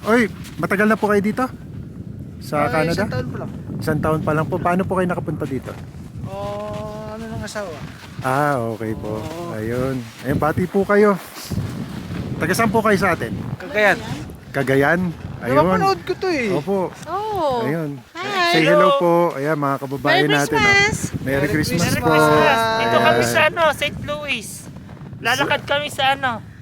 Oy, matagal na po kayo dito? Sa Canada? Isang taon pa lang. Isang taon pa lang po. Paano po kayo nakapunta dito? Ano ng asawa? Ah, okay po. Ayun. Ayun, bati po kayo. Taga saan po kayo sa atin? Cagayan. Cagayan? Ayun. Napapanood ko to eh. Opo. Oh. Ayun. Hi. Say hello po. Ayan, mga kababayan Merry natin. Christmas. Merry Christmas Merry po. Christmas. Dito kami Ayan. sa St. Louis. Lalakad kami sa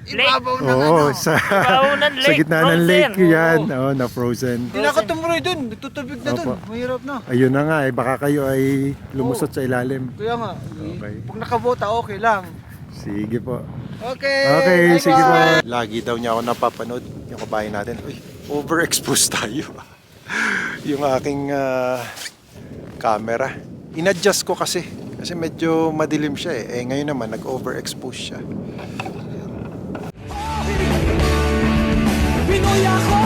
Lake. Ibabaw ng Oo, ano. sa, Ibabaw ng sa lake, gitna ng frozen. lake yan. Oo, na frozen. Hindi na ako tumuloy dun. Tutubig na dun. Opo. Mahirap na. Ayun na nga eh, baka kayo ay lumusot sa ilalim. Kaya nga. Okay. Pag nakabota, okay lang. Sige po. Okay. Okay, Bye-bye. sige po. Lagi daw niya ako napapanood, yung kabayan natin. Uy, overexposed tayo. Yung aking camera. In-adjust ko kasi medyo madilim siya eh. Ngayon naman, nag-overexpose siya. Pinoy ako!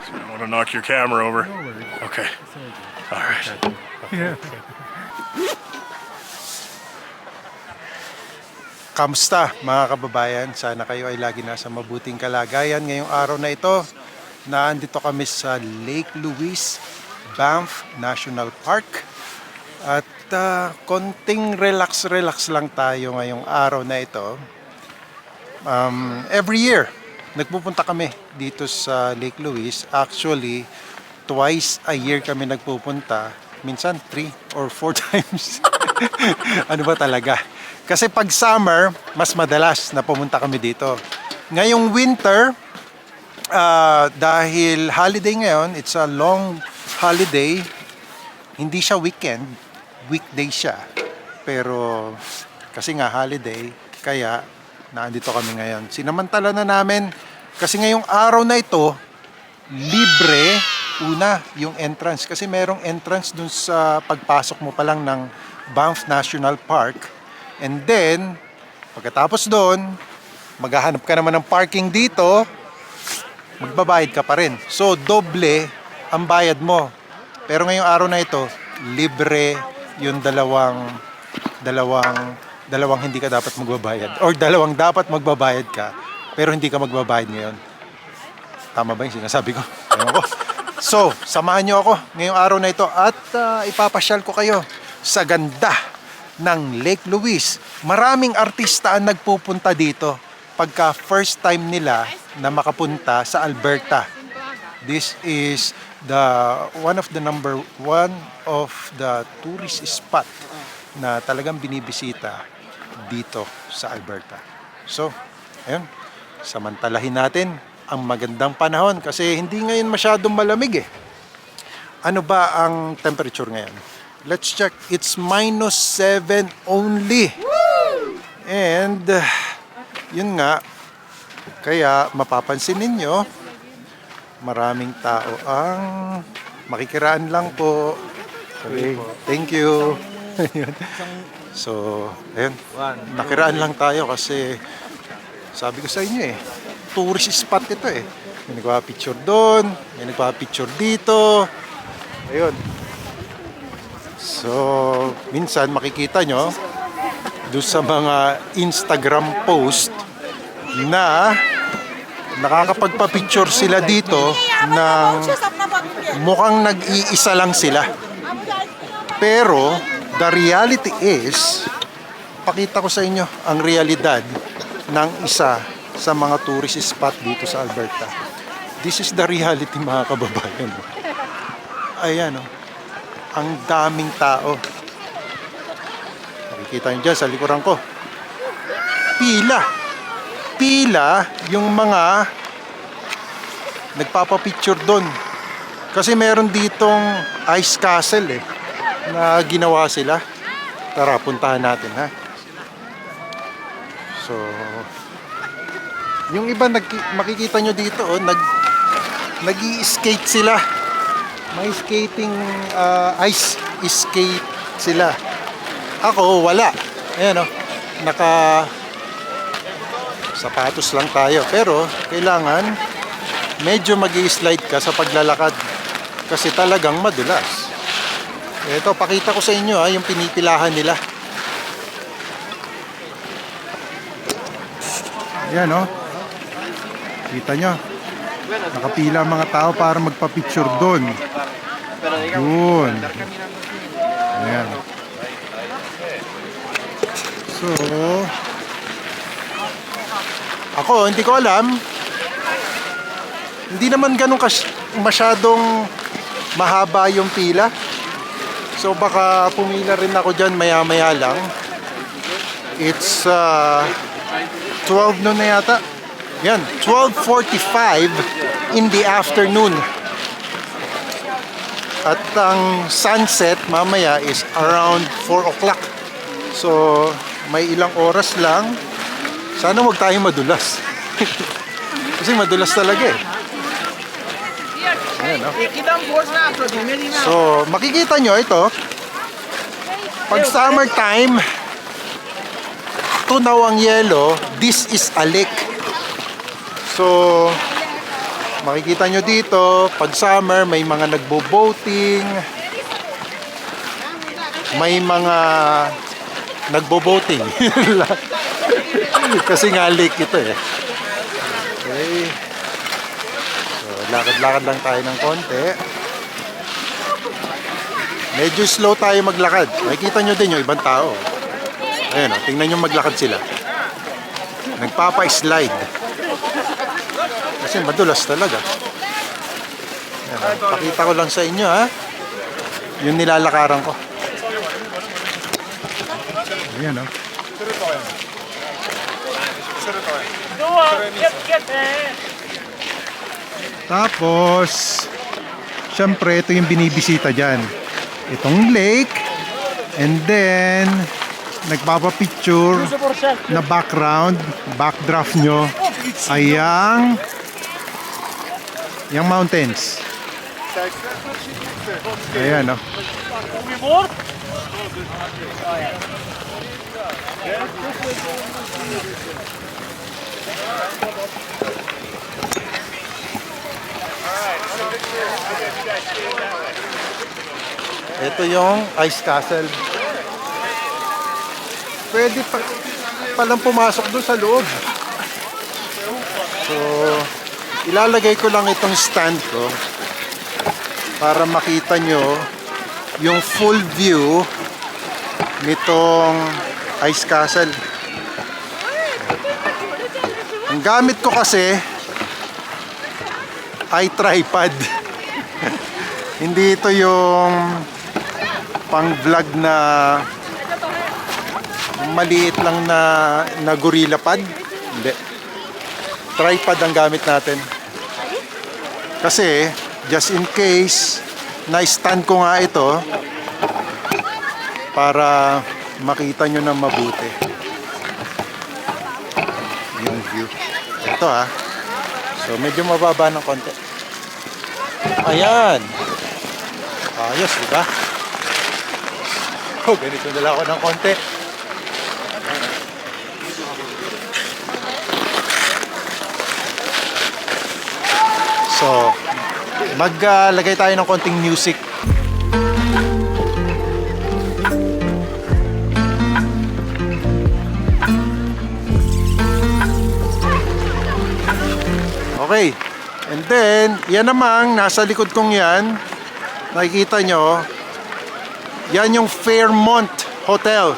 I want to knock your camera over. Okay. All right. Kamusta mga kababayan? Sana kayo ay lagi nasa mabuting kalagayan. Ngayong araw na ito, naandito kami sa Lake Louise, Banff National Park. At konting relax lang tayo ngayong araw na ito. Every year, nagpupunta kami dito sa Lake Louise. Actually, twice a year kami nagpupunta. Minsan 3 or 4 times. Ano ba talaga? Kasi pag summer, mas madalas na pumunta kami dito. Ngayong winter, dahil holiday ngayon, it's a long holiday, hindi siya weekend, weekday siya. Pero kasi nga holiday, kaya naandito kami ngayon. Sinamantala na namin kasi ngayong araw na ito, libre una yung entrance. Kasi merong entrance dun sa pagpasok mo pa lang ng Banff National Park. And then, pagkatapos doon, maghahanap ka naman ng parking dito, magbabayad ka pa rin. So, doble ang bayad mo. Pero ngayong araw na ito, libre yung dalawang hindi ka dapat magbabayad. Or dalawang dapat magbabayad ka, pero hindi ka magbabayad ngayon. Tama ba yung sinasabi ko? Ewan ko. So, samahan nyo ako ngayong araw na ito at ipapasyal ko kayo sa ganda ng Lake Louise. Maraming artista ang nagpupunta dito pagka first time nila na makapunta sa Alberta. This is one of the tourist spot na talagang binibisita dito sa Alberta. So, ayun, samantalahin natin ang magandang panahon kasi hindi ngayon masyadong malamig eh. Ano ba ang temperature ngayon? Let's check. It's -7 only. And yun nga, kaya mapapansin ninyo, maraming tao ang makikiraan lang po. Okay. Thank you. So, ayun. Nakiraan lang tayo kasi sabi ko sa inyo eh, tourist spot ito eh. May nagpa-picture doon, may nagpa-picture dito. Ayun. So, minsan makikita nyo doon sa mga Instagram post na nakakapagpa-picture sila dito ng mukhang nag-iisa lang sila. Pero, the reality is, pakita ko sa inyo ang realidad ng isa sa mga tourist spot dito sa Alberta. This is the reality, mga kababayan. Ayan, ang daming tao. Nakikita nyo dyan sa likuran ko. Pila yung mga nagpapapicture doon. Kasi meron ditong ice castle na ginawa sila. Tara, puntahan natin, ha. So, yung iba makikita nyo dito, nag-i-skate sila. May skating, ice skate sila. Ako, wala. Ayan, naka sapatos lang tayo. Pero, kailangan medyo mag-i-slide ka sa paglalakad. Kasi talagang madulas. Ito, pakita ko sa inyo yung pinipilahan nila. Ayan, kita nyo. Nakapila ang mga tao para magpa-picture doon. Doon. Ayan. So, ako, hindi ko alam. Hindi naman ganun masyadong mahaba yung pila. So, baka pumila rin ako dyan maya-maya lang. It's 12 noon na yata. Yan, 12:45 in the afternoon. At ang sunset mamaya is around 4 o'clock. So, may ilang oras lang. Sana huwag tayong madulas. Kasi madulas talaga Ayan, So, makikita nyo ito. Pag summertime, tunaw ang yelo, this is a lake. So, makikita nyo dito, pag summer, may mga nagbo-boating, may mga nagbo-boating. Kasi nga lake ito Okay. So, lakad-lakad lang tayo ng konti. Medyo slow tayo maglakad. Makikita nyo din yung ibang tao. Ayan, tingnan nyo maglakad sila. Nagpapa-slide. Kasi madulas talaga. Ayan, pakita ko lang sa inyo yung nilalakaran ko. Ayan Tapos, syempre, ito yung binibisita dyan. Itong lake. And then, nagpapapicture na backdraft nyo ay yung mountains. Ayan, Ito yung ice castle. Pwede palang pumasok doon sa loob. So, ilalagay ko lang itong stand ko para makita nyo yung full view nitong ice castle. Ang gamit ko kasi ay tripod. Hindi ito yung pang vlog na maliit lang na gorilla pad. Hindi. Tripod ang gamit natin. Kasi just in case na stand ko nga ito para makita nyo na mabuti yung view. Ito So medyo mababa ng konti. Ayan. Ayos, diba? Ganito na lang ako ng konti. So, maglagay tayo ng konting music. Okay. And then, yan namang nasa likod kong yan. Nakikita nyo, yan yung Fairmont Hotel.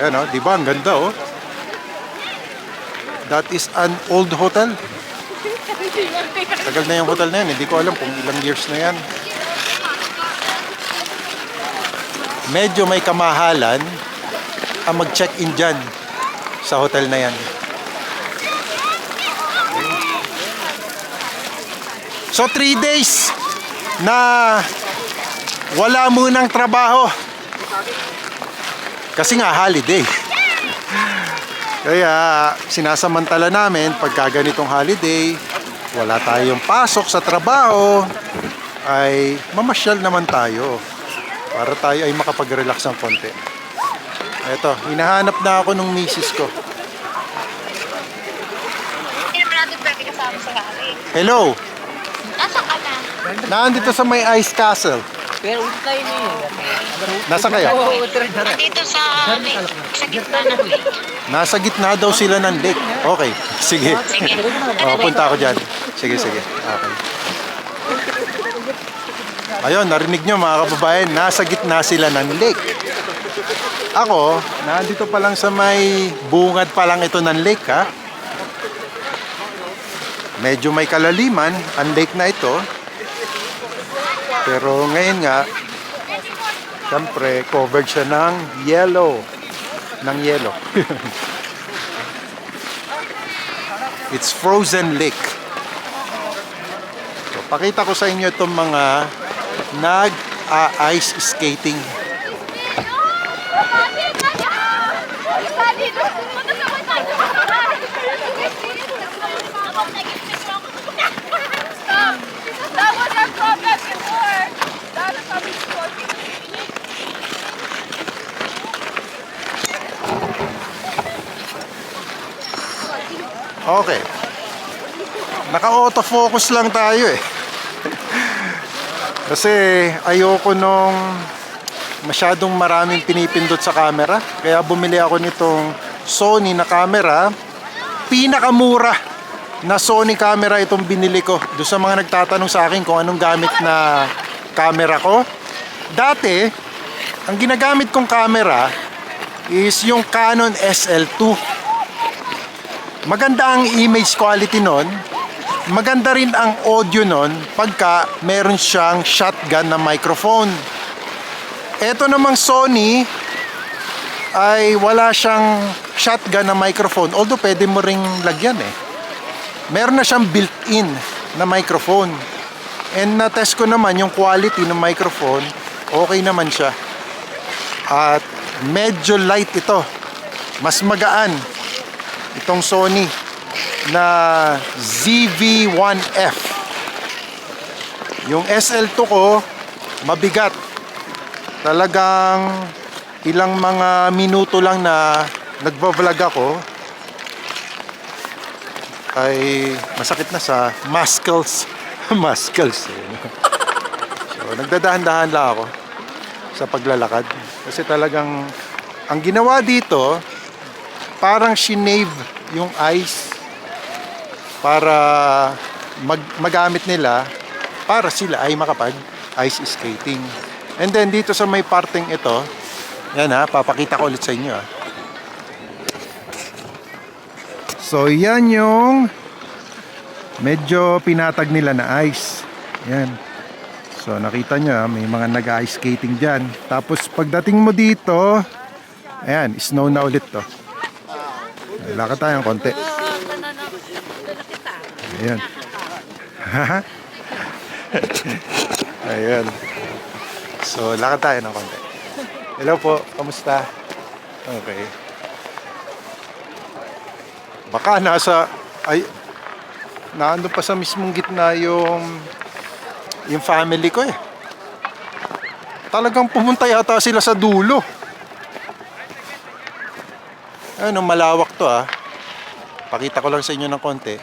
Ayan, di ba? Ang ganda, That is an old hotel. Tagal na yung hotel na yan. Hindi ko alam kung ilang years na yan. Medyo may kamahalan ang mag-check-in dyan sa hotel na yan. So 3 days na wala munang trabaho. Kasi nga holiday. Kaya sinasamantala namin pagka ganitong holiday, wala tayong pasok sa trabaho, ay mamasyal naman tayo para tayo ay makapag-relax ng konti. Eto, hinahanap na ako nung misis ko. Hindi naman natin pwede kasama sa hari. Hello, Nasa ka na? nandito sa may Ice Castle. Pero ulit tayo niyo. Nasa kaya? Dito sa gitna ng lake. Nasa gitna daw sila ng lake. Okay, sige. Sige. Punta ako dyan. Sige. Okay. Ayun, narinig nyo mga kababayan, nasa gitna sila ng lake. Ako, nandito pa lang sa may bungad pa lang ito ng lake, ha? Medyo may kalaliman ang lake na ito. Pero ngayon nga, siyempre, covered siya ng yellow. It's frozen lake. So, pakita ko sa inyo itong mga nag-ice skating. That was our problem before. That was how we scored. Okay. Naka-autofocus lang tayo eh. Kasi ayoko nung masyadong maraming pinipindot sa camera. Kaya bumili ako nitong Sony na camera. Pinakamura na Sony camera itong binili ko. Doon sa mga nagtatanong sa akin kung anong gamit na camera ko. Dati, ang ginagamit kong camera is yung Canon SL2. Maganda ang image quality nun. Maganda rin ang audio nun pagka meron siyang shotgun na microphone. Ito namang Sony ay wala siyang shotgun na microphone. Although pwede mo ring lagyan eh. Meron na siyang built-in na microphone. And na-test ko naman yung quality ng microphone. Okay naman siya. At medyo light ito. Mas magaan itong Sony na ZV-1F. Yung SL2 ko mabigat. Talagang ilang mga minuto lang na nagbablog ako ay masakit na sa muscles. Muscles. So nagdadahan-dahan lang ako sa paglalakad. Kasi talagang ang ginawa dito, parang shinave yung ice para magamit nila para sila ay makapag ice skating. And then dito sa may parteng ito, yan ha, papakita ko ulit sa inyo ha. So yan yung medyo pinatag nila na ice. Yan. So nakita nyo ha, may mga nag-ice skating dyan. Tapos pagdating mo dito, ayan, snow na ulit to. Lakad tayo ng konti. Ayan. Ayan. So, lakad tayo ng konti. Hello po, kamusta? Okay. Baka nasa, naando pa sa mismong gitna yung family ko eh. Talagang pumunta yata sila sa dulo. Ayun, malawak to ah. Pakita ko lang sa inyo ng konti.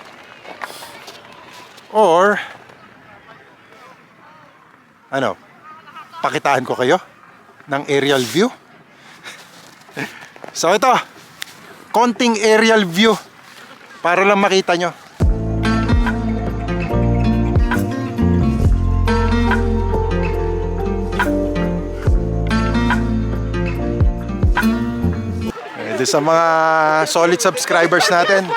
Or, pakitaan ko kayo ng aerial view. So ito, konting aerial view para lang makita nyo. Sa mga solid subscribers natin,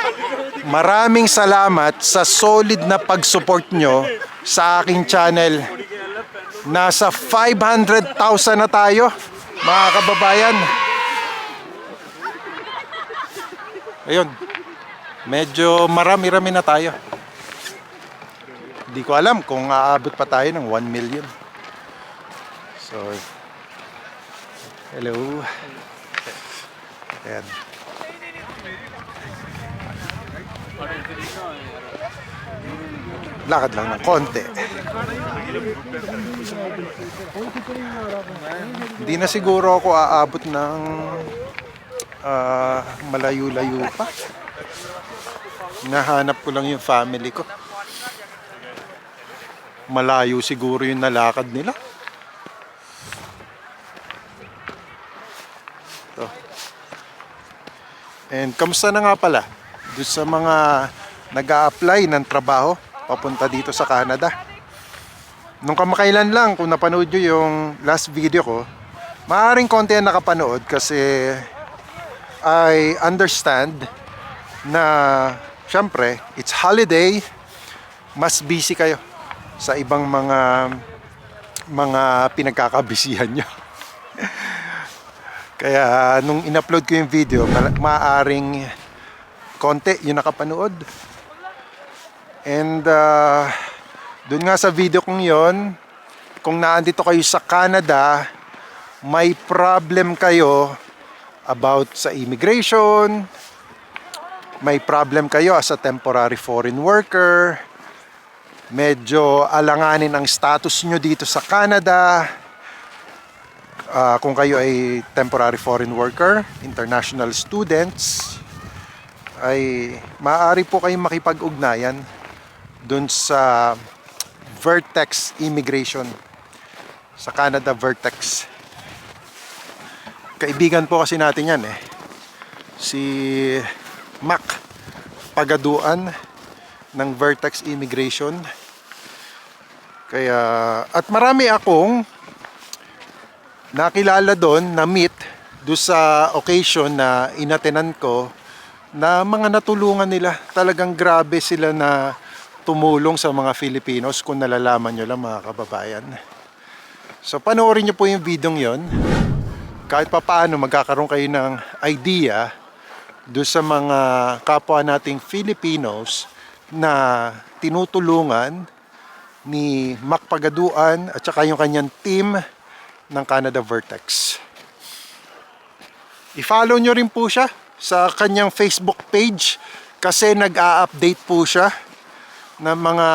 Maraming salamat sa solid na pag-support nyo sa aking channel. Nasa 500,000 na tayo, mga kababayan. Ayun, medyo marami-rami na tayo. Hindi ko alam kung aabot pa tayo ng 1 million. So, hello. Ayan. Lakad lang ng konti. Hindi na siguro ako aabot ng malayo-layo pa. Nahanap ko lang yung family ko. Malayo siguro yung nalakad nila. Ito. And kamusta na nga pala doon sa mga nag-a-apply ng trabaho papunta dito sa Canada? Nung kamakailan lang, kung napanood nyo yung last video ko, maaaring konti ang nakapanood kasi I understand na syempre, it's holiday, mas busy kayo sa ibang mga pinagkakabisihan nyo. Kaya nung in-upload ko yung video, maaaring konti yung nakapanood. And dun nga sa video kong yon, kung naandito kayo sa Canada, may problem kayo about sa immigration, may problem kayo as a temporary foreign worker, medyo alanganin ang status nyo dito sa Canada, kung kayo ay temporary foreign worker, international students, ay maaari po kayong makipag-ugnayan dun sa Vertex Immigration sa Canada. Vertex, kaibigan po kasi natin yan si Mac Pagaduan ng Vertex Immigration. Kaya, at marami akong nakilala doon, na meet doon sa occasion na inatenan ko, na mga natulungan nila. Talagang grabe sila na tumulong sa mga Filipinos, kung nalalaman nyo lang, mga kababayan. So panoorin nyo po yung video yon. Kahit papaano magkakaroon kayo ng idea doon sa mga kapwa nating Filipinos na tinutulungan ni Mac Pagaduan at saka yung kanyang team ng Canada Vertex. I-follow nyo rin po siya sa kanyang Facebook page kasi nag-a-update po siya ng mga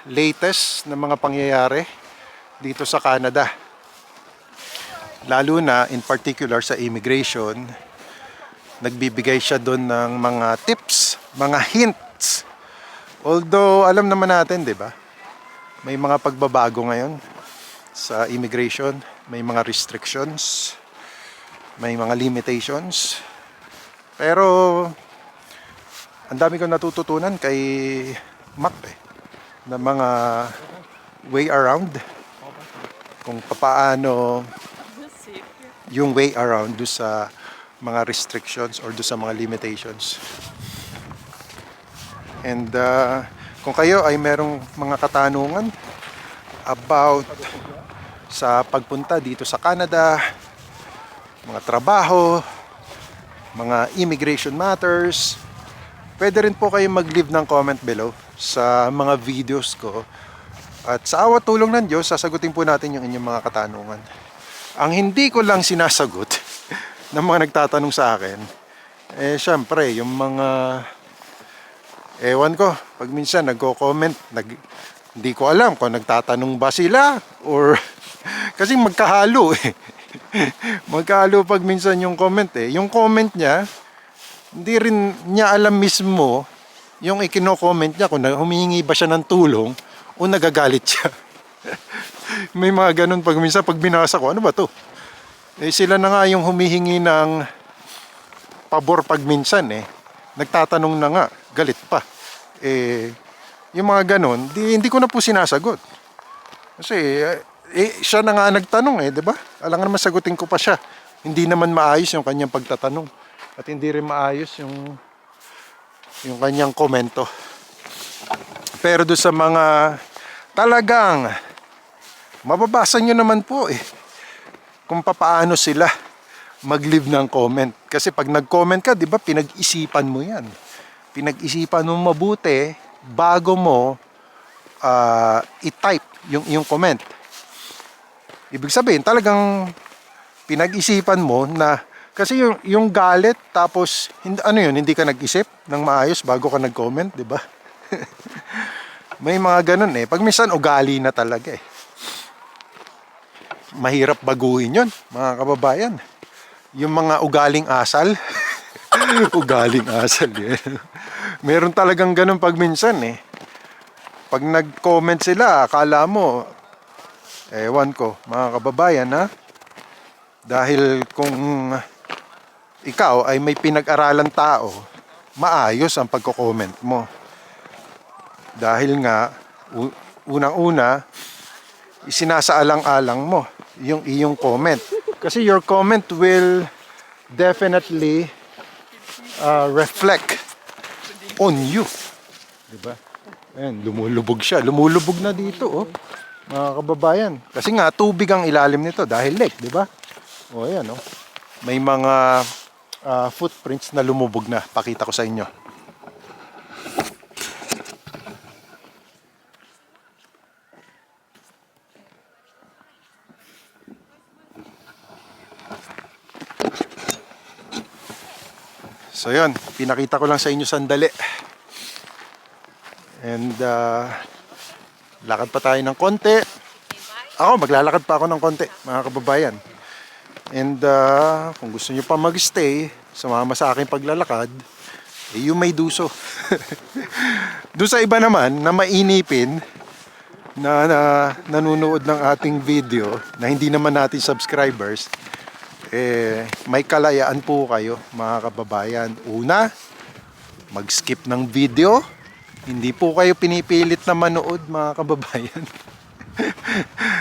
latest na mga pangyayari dito sa Canada. Lalo na in particular sa immigration, nagbibigay siya doon ng mga tips, mga hints. Although alam naman natin, 'di ba? May mga pagbabago ngayon sa immigration, may mga restrictions, may mga limitations. Pero ang dami kong natututunan kay Mac na mga way around, kung paano yung way around do sa mga restrictions or do sa mga limitations. And kung kayo ay merong mga katanungan about sa pagpunta dito sa Canada, mga trabaho, mga immigration matters, pwede rin po kayo mag-leave ng comment below sa mga videos ko. At sa awa tulong ng Diyos, sasagutin po natin yung inyong mga katanungan. Ang hindi ko lang sinasagot ng mga nagtatanong sa akin, syempre, yung mga, ewan ko, pag minsan nagko-comment, hindi ko alam kung nagtatanong ba sila or kasi magkahalo magkahalo pag minsan yung comment Yung comment niya, hindi rin niya alam mismo yung ikino-comment niya kung humihingi ba siya ng tulong o nagagalit siya. May mga ganun pag minsan pag binasa ko, ano ba to? Sila na nga yung humihingi ng pabor pag minsan nagtatanong na nga, galit pa. Yung mga ganun, hindi ko na po sinasagot. Kasi siya na nga nagtanong di ba? Alangan naman sagutin ko pa siya. Hindi naman maayos yung kanyang pagtatanong. At hindi rin maayos yung yung kanyang komento. Pero doon sa mga talagang mababasa nyo naman po kung papaano sila mag-leave ng comment. Kasi pag nag-comment ka, di ba, pinag-isipan mo yan. Pinag-isipan mo mabuti bago mo i-type yung comment. Ibig sabihin, talagang pinag-isipan mo na, kasi yung galit, tapos, hindi ka nag-isip ng maayos bago ka nag-comment, di ba? May mga ganun Pag minsan, ugali na talaga Mahirap baguhin yun, mga kababayan. Yung mga ugaling asal. Ugaling asal Meron talagang ganun pag minsan Pag nag-comment sila, akala mo, ewan ko, mga kababayan dahil kung ikaw ay may pinag-aralan tao, maayos ang pagko-comment mo. Dahil nga, unang-una, isinasaalang-alang mo yung iyong comment. Kasi your comment will definitely reflect on you. Diba? Ayan, lumulubog siya. Lumulubog na dito, mga kababayan. Kasi nga, tubig ang ilalim nito dahil lake, di ba? O, ayan, may mga footprints na lumubog na. Pakita ko sa inyo. So, yun. Pinakita ko lang sa inyo sandali. And lakad pa tayo ng konti. Ako, maglalakad pa ako ng konti, mga kababayan. And kung gusto nyo pa mag-stay, sumama sa aking paglalakad, you may do so. Doon sa iba naman na mainipin na nanonood ng ating video na hindi naman natin subscribers, may kalayaan po kayo, mga kababayan. Una, mag-skip ng video. Hindi po kayo pinipilit na manood, mga kababayan.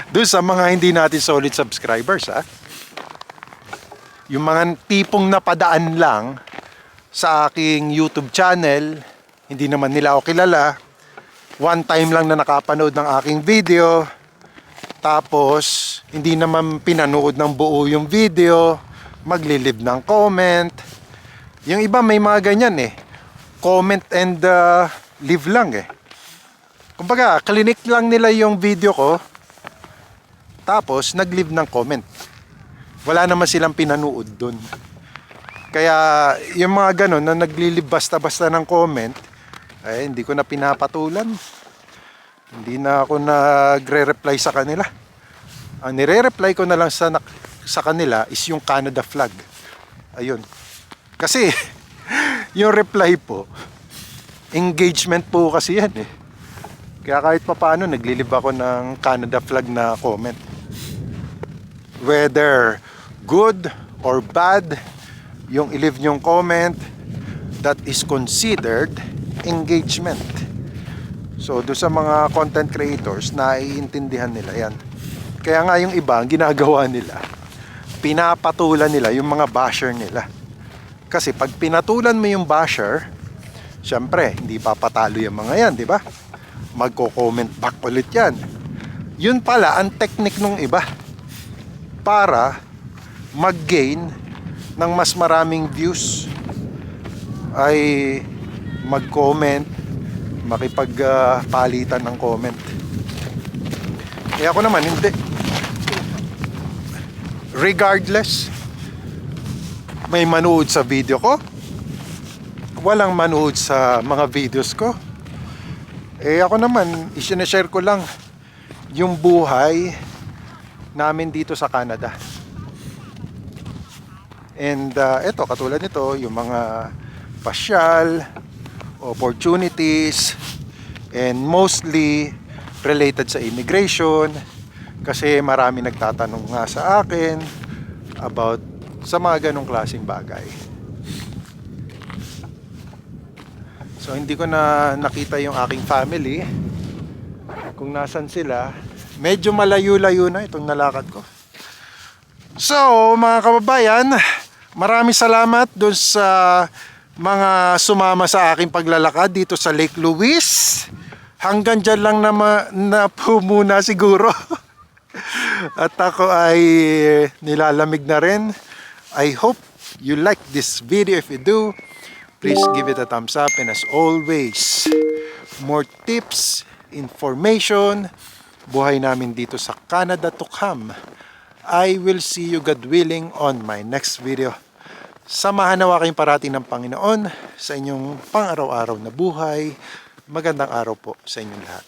Doon sa mga hindi natin solid subscribers, yung mga tipong napadaan lang sa aking YouTube channel, hindi naman nila ako kilala, one time lang na nakapanood ng aking video, tapos hindi naman pinanood ng buo yung video, maglilib ng comment. Yung iba may mga ganyan comment and leave lang kumbaga klinik lang nila yung video ko, tapos nag-leave ng comment. Wala naman silang pinanood dun. Kaya yung mga ganun na naglilib basta-basta ng comment, hindi ko na pinapatulan. Hindi na ako nagre-reply sa kanila. Ang nire-reply ko na lang sa kanila is yung Canada flag. Ayun. Kasi yung reply po, engagement po kasi yan Kaya kahit papaano naglilib ako ng Canada flag na comment. Whether good or bad, yung i-leave nyong comment, that is considered engagement. So, doon sa mga content creators, naiintindihan nila yan. Kaya nga yung iba, ang ginagawa nila, pinapatulan nila yung mga basher nila. Kasi pag pinatulan mo yung basher, syempre, hindi papatalo yung mga yan, di ba? Magko-comment back ulit yan. Yun pala, ang technique nung iba para mag-gain ng mas maraming views ay mag-comment, makipagpalitan ng comment. Ako naman hindi. Regardless, may manood sa video ko, walang manood sa mga videos ko, ako naman, isinashare ko lang yung buhay namin dito sa Canada. And eto, katulad nito, yung mga pasyal, opportunities, and mostly related sa immigration, kasi marami nagtatanong nga sa akin about sa mga ganong klaseng bagay. So hindi ko na nakita yung aking family kung nasan sila. Medyo malayo-layo na itong nalakad ko. So mga kababayan, maraming salamat dun sa mga sumama sa aking paglalakad dito sa Lake Louise. Hanggang dyan lang na po muna siguro. At ako ay nilalamig na rin. I hope you like this video. If you do, please give it a thumbs up. And as always, more tips, information, buhay namin dito sa Canada to come. I will see you, God willing, on my next video. Samahan nawa kayong parating ng Panginoon sa inyong pang-araw-araw na buhay. Magandang araw po sa inyong lahat.